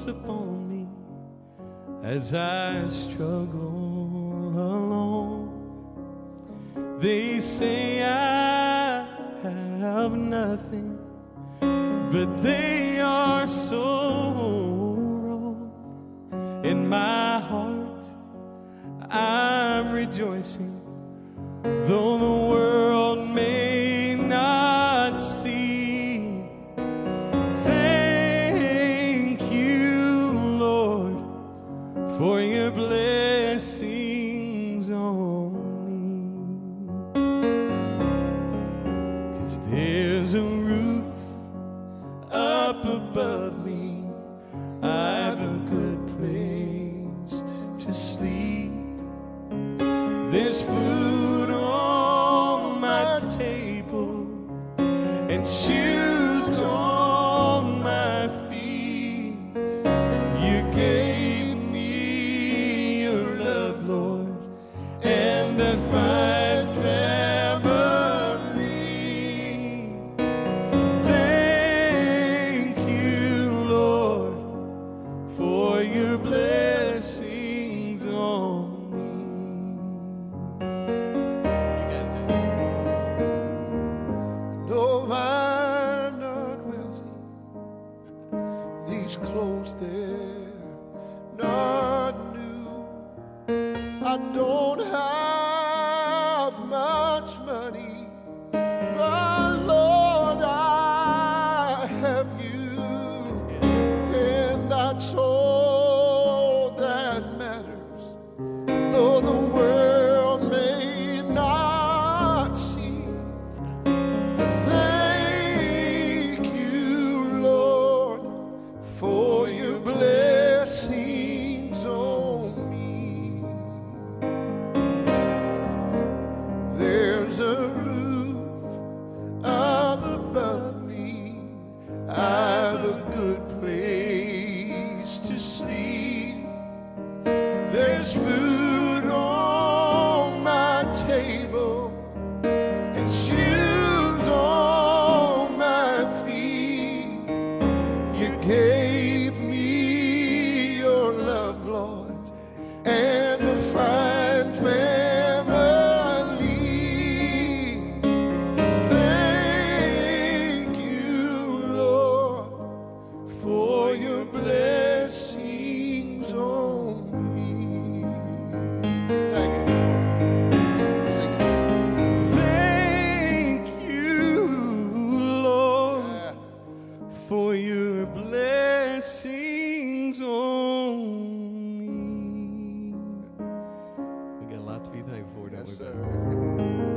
close upon me as I struggle alone. They say I have nothing, but they are so wrong. In my heart I'm rejoicing, though the world may not see. Thank you, Lord, for your blessings on me. 'Cause there's a roof up above me, I've a good place to sleep. There's food on my table and shoes on my feet. You gave me your love, Lord, and a fine family. Thank you, Lord, for your blessings on me. No, I'm not wealthy. These clothes, they're not new. I don't have much money, but Lord, I have you, and that's all that matters. Though the world may not see. Thank you, Lord, for your blessings on me. There's a roof up above me, I've a good place to sleep. There's food on my table and shoes on my feet. You gave me your love, Lord, and a fine family. Thank you, Lord, for your blessings on me. Take it. Sing it. Thank you, Lord, for your blessings on me. We got a lot to be thankful for, don't Yes, we, sir. baby?